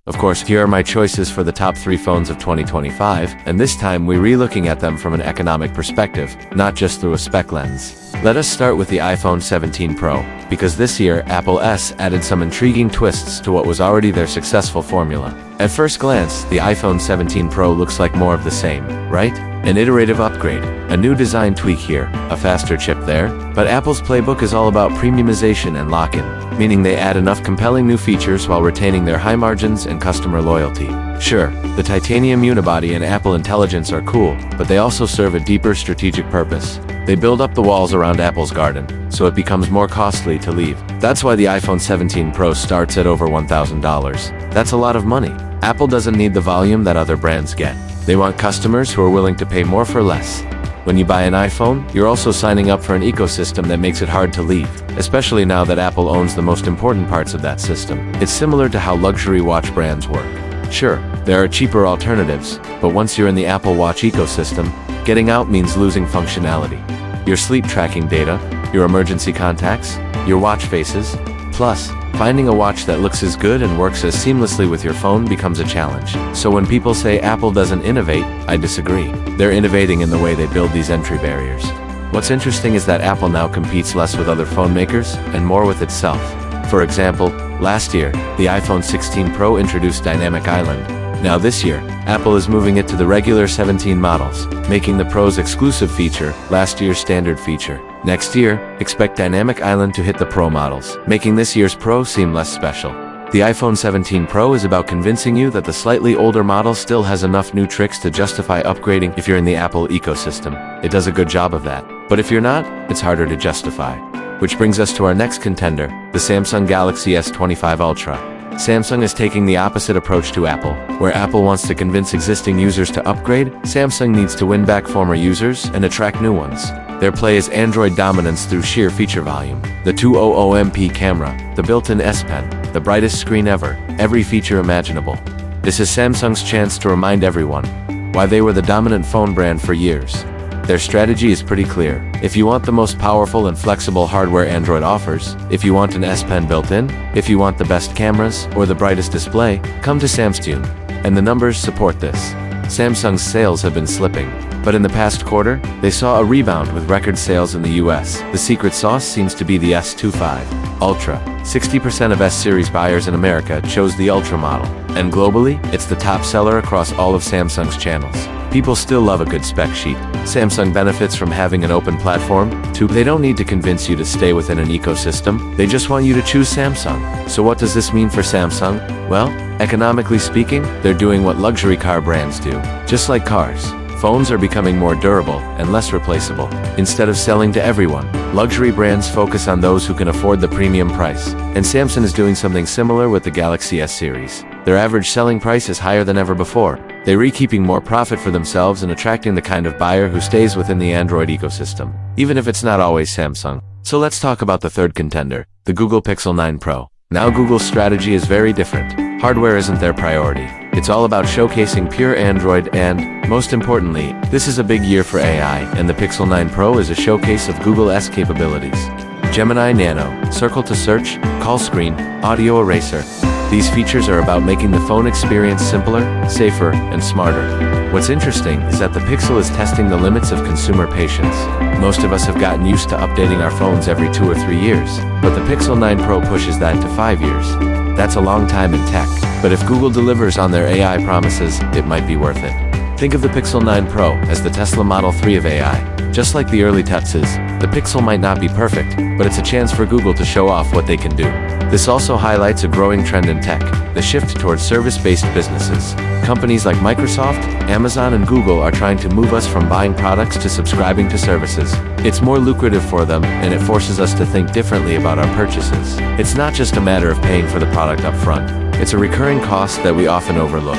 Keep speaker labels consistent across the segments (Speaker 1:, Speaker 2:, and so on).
Speaker 1: Of course, here are my choices for the top 3 phones of 2025, and this time we're re-looking at them from an economic perspective, not just through a spec lens. Let us start with the iPhone 17 Pro, because this year, Apple S added some intriguing twists to what was already their successful formula. At first glance, the iPhone 17 Pro looks like more of the same, right? An iterative upgrade, a new design tweak here, a faster chip there, but Apple's playbook is all about premiumization and lock-in, meaning they add enough compelling new features while retaining their high margins and customer loyalty. Sure, the titanium unibody and Apple Intelligence are cool, but they also serve a deeper strategic purpose. They build up the walls around Apple's garden, so it becomes more costly to leave. That's why the iPhone 17 Pro starts at over $1,000. That's a lot of money. Apple doesn't need the volume that other brands get. They want customers who are willing to pay more for less. When you buy an iPhone, you're also signing up for an ecosystem that makes it hard to leave, especially now that Apple owns the most important parts of that system. It's similar to how luxury watch brands work. Sure, there are cheaper alternatives, but once you're in the Apple Watch ecosystem, getting out means losing functionality. Your sleep tracking data, your emergency contacts, your watch faces. Plus, finding a watch that looks as good and works as seamlessly with your phone becomes a challenge. So when people say Apple doesn't innovate, I disagree. They're innovating in the way they build these entry barriers. What's interesting is that Apple now competes less with other phone makers and more with itself. For example, last year, the iPhone 16 Pro introduced Dynamic Island. Now this year, Apple is moving it to the regular 17 models, making the Pro's exclusive feature last year's standard feature. Next year, expect Dynamic Island to hit the Pro models, making this year's Pro seem less special. The iPhone 17 Pro is about convincing you that the slightly older model still has enough new tricks to justify upgrading if you're in the Apple ecosystem. It does a good job of that. But if you're not, it's harder to justify. Which brings us to our next contender, the Samsung Galaxy S25 Ultra. Samsung is taking the opposite approach to Apple. Where Apple wants to convince existing users to upgrade, Samsung needs to win back former users and attract new ones. Their play is Android dominance through sheer feature volume. The 200MP camera, the built-in S Pen, the brightest screen ever, every feature imaginable. This is Samsung's chance to remind everyone why they were the dominant phone brand for years. Their strategy is pretty clear. If you want the most powerful and flexible hardware Android offers, if you want an S Pen built in, if you want the best cameras, or the brightest display, come to Samsung. And the numbers support this. Samsung's sales have been slipping, but in the past quarter, they saw a rebound with record sales in the US. The secret sauce seems to be the S25 Ultra. 60% of S-series buyers in America chose the Ultra model, and globally, it's the top seller across all of Samsung's channels. People still love a good spec sheet. Samsung benefits from having an open platform, too. They don't need to convince you to stay within an ecosystem, they just want you to choose Samsung. So what does this mean for Samsung? Well, economically speaking, they're doing what luxury car brands do. Just like cars, phones are becoming more durable and less replaceable. Instead of selling to everyone, luxury brands focus on those who can afford the premium price. And Samsung is doing something similar with the Galaxy S series. Their average selling price is higher than ever before. They're keeping more profit for themselves and attracting the kind of buyer who stays within the Android ecosystem, even if it's not always Samsung. So let's talk about the third contender, the Google Pixel 9 Pro. Now Google's strategy is very different. Hardware isn't their priority. It's all about showcasing pure Android and, most importantly, this is a big year for AI, and the Pixel 9 Pro is a showcase of Google's capabilities. Gemini Nano, Circle to Search, Call Screen, Audio Eraser. These features are about making the phone experience simpler, safer, and smarter. What's interesting is that the Pixel is testing the limits of consumer patience. Most of us have gotten used to updating our phones every 2 or 3 years, but the Pixel 9 Pro pushes that to 5 years. That's a long time in tech, but if Google delivers on their AI promises, it might be worth it. Think of the Pixel 9 Pro as the Tesla Model 3 of AI. Just like the early Teslas, the Pixel might not be perfect, but it's a chance for Google to show off what they can do. This also highlights a growing trend in tech, the shift towards service-based businesses. Companies like Microsoft, Amazon, and Google are trying to move us from buying products to subscribing to services. It's more lucrative for them, and it forces us to think differently about our purchases. It's not just a matter of paying for the product up front. It's a recurring cost that we often overlook.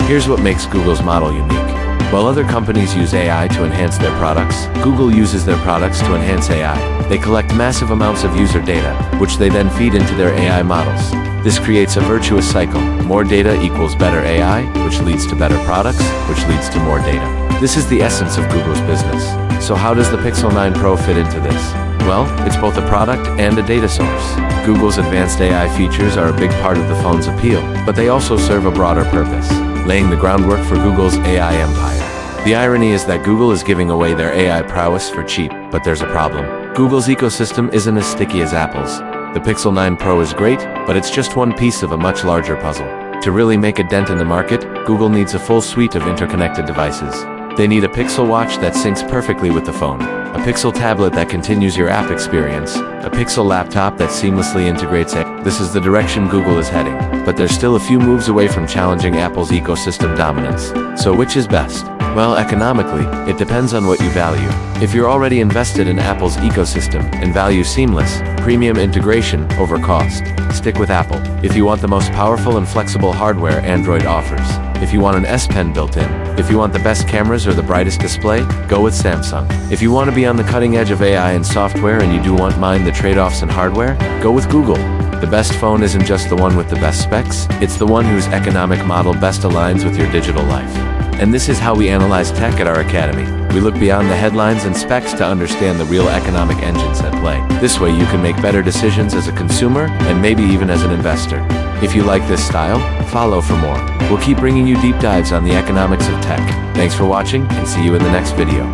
Speaker 1: Here's what makes Google's model unique. While other companies use AI to enhance their products, Google uses their products to enhance AI. They collect massive amounts of user data, which they then feed into their AI models. This creates a virtuous cycle. More data equals better AI, which leads to better products, which leads to more data. This is the essence of Google's business. So how does the Pixel 9 Pro fit into this? Well, it's both a product and a data source. Google's advanced AI features are a big part of the phone's appeal, but they also serve a broader purpose, laying the groundwork for Google's AI empire. The irony is that Google is giving away their AI prowess for cheap, but there's a problem. Google's ecosystem isn't as sticky as Apple's. The Pixel 9 Pro is great, but it's just one piece of a much larger puzzle. To really make a dent in the market, Google needs a full suite of interconnected devices. They need a Pixel watch that syncs perfectly with the phone, a Pixel tablet that continues your app experience, a Pixel laptop that seamlessly integrates it. This is the direction Google is heading, but they're still a few moves away from challenging Apple's ecosystem dominance. So which is best? Well, economically, it depends on what you value. If you're already invested in Apple's ecosystem and value seamless, premium integration over cost, stick with Apple. If you want the most powerful and flexible hardware Android offers, if you want an S Pen built in, if you want the best cameras or the brightest display, go with Samsung. If you want to be on the cutting edge of AI and software and you do want mind the trade-offs in hardware, go with Google. The best phone isn't just the one with the best specs, it's the one whose economic model best aligns with your digital life. And this is how we analyze tech at our academy. We look beyond the headlines and specs to understand the real economic engines at play. This way you can make better decisions as a consumer and maybe even as an investor. If you like this style, follow for more. We'll keep bringing you deep dives on the economics of tech. Thanks for watching and see you in the next video.